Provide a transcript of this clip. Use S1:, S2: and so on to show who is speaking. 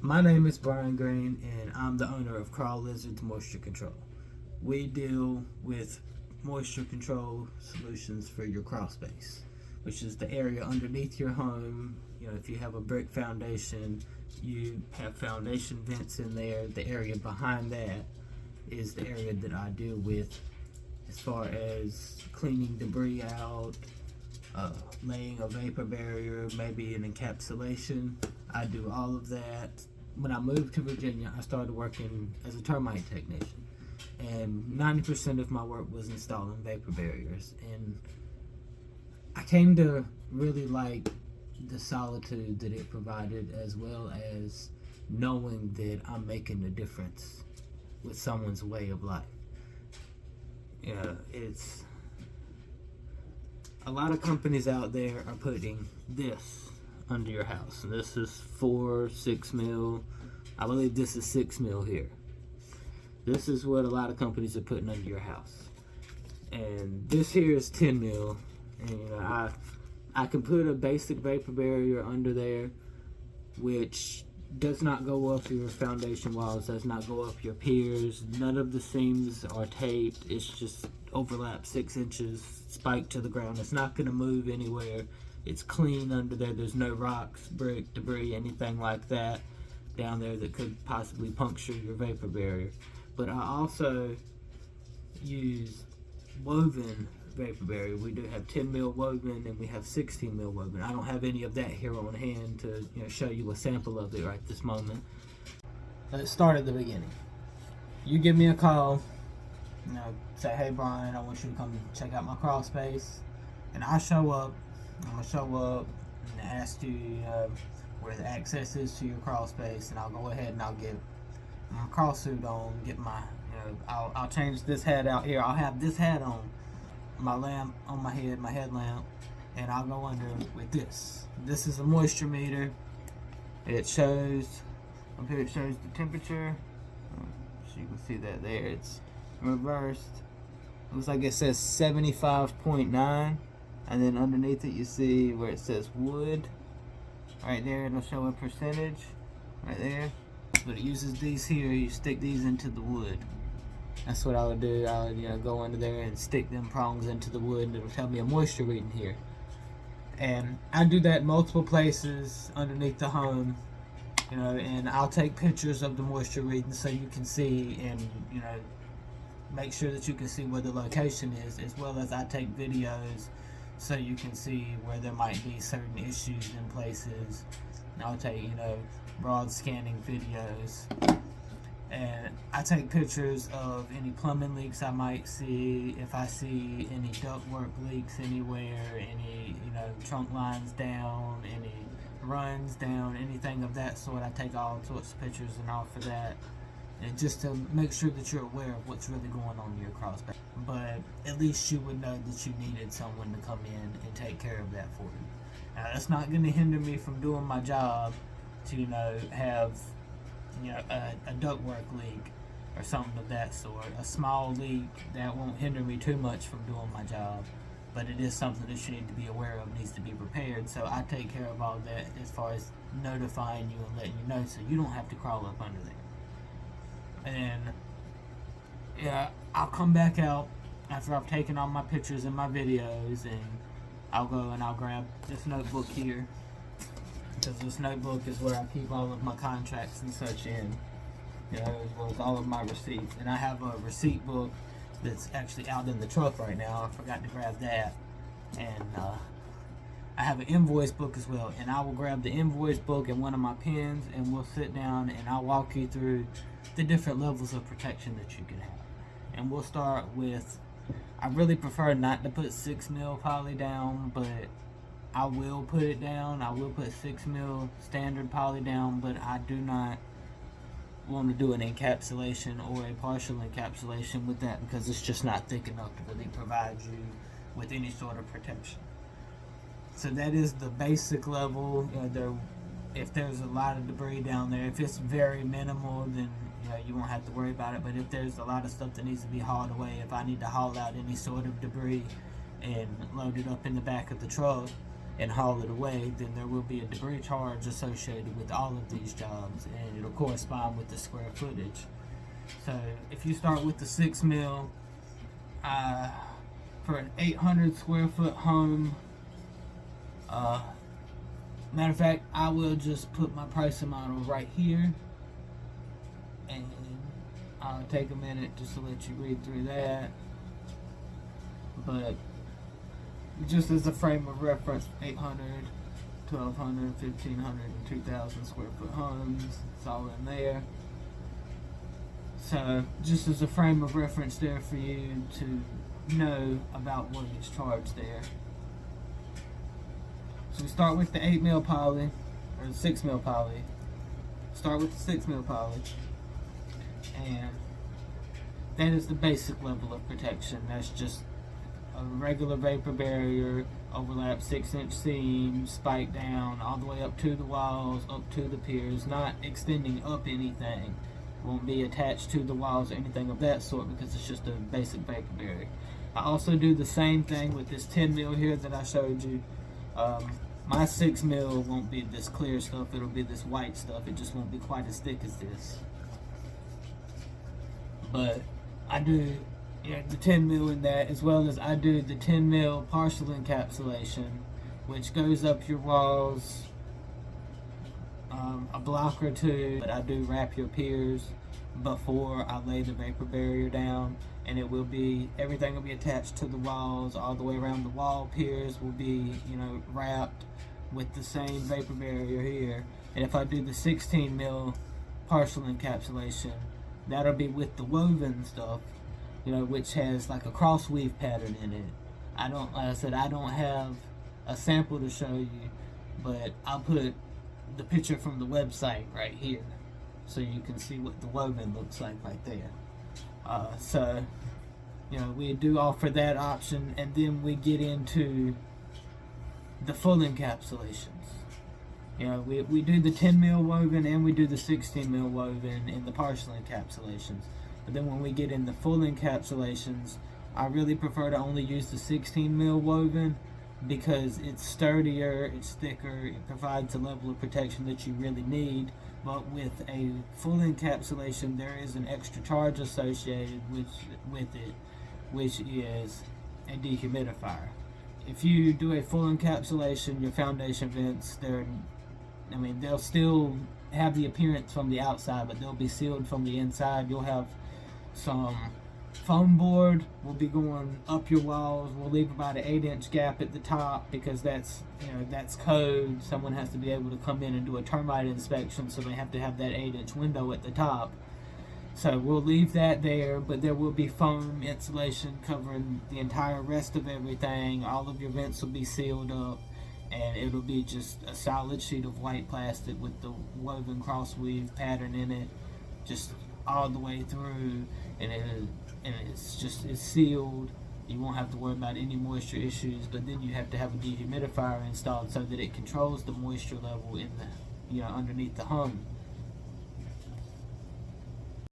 S1: My name is Brian Green, and I'm the owner of CrawlLizards Moisture Control. We deal with moisture control solutions for your crawl space, which is the area underneath your home. You know, if you have a brick foundation, you have foundation vents in there. The area behind that is the area that I deal with as far as cleaning debris out, laying a vapor barrier, maybe an encapsulation. I do all of that. When I moved to Virginia, I started working as a termite technician, and 90% of my work was installing vapor barriers. And I came to really like the solitude that it provided, as well as knowing that I'm making a difference with someone's way of life. It's a lot of companies out there are putting this under your house. And this is 6 mil. I believe this is 6 mil here. This is what a lot of companies are putting under your house. And this here is 10 mil. And I can put a basic vapor barrier under there, which does not go up your foundation walls, does not go up your piers. None of the seams are taped. It's just overlap 6 inches, spiked to the ground. It's not going to move anywhere. It's clean under there. There's no rocks, brick, debris, anything like that down there that could possibly puncture your vapor barrier. But I also use woven vapor barrier. We do have 10 mil woven and we have 16 mil woven. I don't have any of that here on hand to show you a sample of it right this moment. Let's start at the beginning. You give me a call, say, hey Brian, I want you to come check out my crawl space, and I show up. I'm gonna show up and ask you where the access is to your crawl space, and I'll go ahead and I'll get my crawl suit on, get my, I'll change this hat out here. I'll have this hat on, my lamp on my head, my headlamp, and I'll go under with this. This is a moisture meter. It shows, up here it shows the temperature. So you can see that there. It's reversed. Looks like it says 75.9. And then underneath it you see where it says wood. Right there, it'll show a percentage right there. But it uses these here. You stick these into the wood. That's what I would do. I would go under there and stick them prongs into the wood, and it'll tell me a moisture reading here. And I do that in multiple places underneath the home, and I'll take pictures of the moisture reading so you can see, and make sure that you can see where the location is, as well as I take videos so you can see where there might be certain issues in places. I'll take, broad scanning videos. And I take pictures of any plumbing leaks I might see, if I see any ductwork leaks anywhere, any, trunk lines down, any runs down, anything of that sort. I take all sorts of pictures and all for that. And just to make sure that you're aware of what's really going on in your crawl space. But at least you would know that you needed someone to come in and take care of that for you. Now, that's not going to hinder me from doing my job to, have, a ductwork leak or something of that sort. A small leak that won't hinder me too much from doing my job. But it is something that you need to be aware of, needs to be prepared. So I take care of all that as far as notifying you and letting you know, so you don't have to crawl up under there. And I'll come back out after I've taken all my pictures and my videos, and I'll go and I'll grab this notebook here, because this notebook is where I keep all of my contracts and such in, as well as all of my receipts. And I have a receipt book that's actually out in the truck right now. I forgot to grab that. And I have an invoice book as well, and I will grab the invoice book and one of my pens, and we'll sit down and I'll walk you through the different levels of protection that you can have. And we'll start with, I really prefer not to put 6 mil poly down, but I will put it down. I will put 6 mil standard poly down, but I do not want to do an encapsulation or a partial encapsulation with that, because it's just not thick enough to really provide you with any sort of protection. So that is the basic level. If there's a lot of debris down there, if it's very minimal, then you won't have to worry about it. But if there's a lot of stuff that needs to be hauled away, if I need to haul out any sort of debris and load it up in the back of the truck and haul it away, then there will be a debris charge associated with all of these jobs, and it'll correspond with the square footage. So if you start with the 6 mil, for an 800 square foot home, matter of fact, I will just put my pricing model right here, and I'll take a minute just to let you read through that. But just as a frame of reference, 800, 1200, 1500, and 2000 square foot homes, it's all in there. So just as a frame of reference there for you to know about what is charged there. So we start with the 8 mil poly, or the 6 mil poly. Start with the 6 mil poly, and that is the basic level of protection. That's just a regular vapor barrier, overlap 6-inch seam, spike down all the way up to the walls, up to the piers, not extending up anything. Won't be attached to the walls or anything of that sort, because it's just a basic vapor barrier. I also do the same thing with this 10 mil here that I showed you. My 6 mil won't be this clear stuff, it'll be this white stuff. It just won't be quite as thick as this. But I do the 10 mil in that, as well as I do the 10 mil partial encapsulation, which goes up your walls a block or two. But I do wrap your piers before I lay the vapor barrier down, and it will be, everything will be attached to the walls all the way around. The wall piers will be, wrapped with the same vapor barrier here. And if I do the 16 mil partial encapsulation, that'll be with the woven stuff, which has like a cross weave pattern in it. Like I said, I don't have a sample to show you, but I'll put the picture from the website right here, so you can see what the woven looks like right there. So, we do offer that option, and then we get into the full encapsulations. We do the 10 mil woven and we do the 16 mil woven in the partial encapsulations. But then when we get in the full encapsulations, I really prefer to only use the 16 mil woven, because it's sturdier, it's thicker, it provides a level of protection that you really need. But with a full encapsulation, there is an extra charge associated with it, which is a dehumidifier. If you do a full encapsulation, your foundation vents, they'll still have the appearance from the outside, but they'll be sealed from the inside. You'll have some foam board will be going up your walls. We'll leave about an 8-inch gap at the top, because that's code. Someone has to be able to come in and do a termite inspection, so they have to have that 8-inch window at the top. So we'll leave that there, but there will be foam insulation covering the entire rest of everything. All of your vents will be sealed up, and it'll be just a solid sheet of white plastic with the woven cross weave pattern in it, just all the way through, and it's sealed. You won't have to worry about any moisture issues. But then you have to have a dehumidifier installed so that it controls the moisture level in the underneath the hum.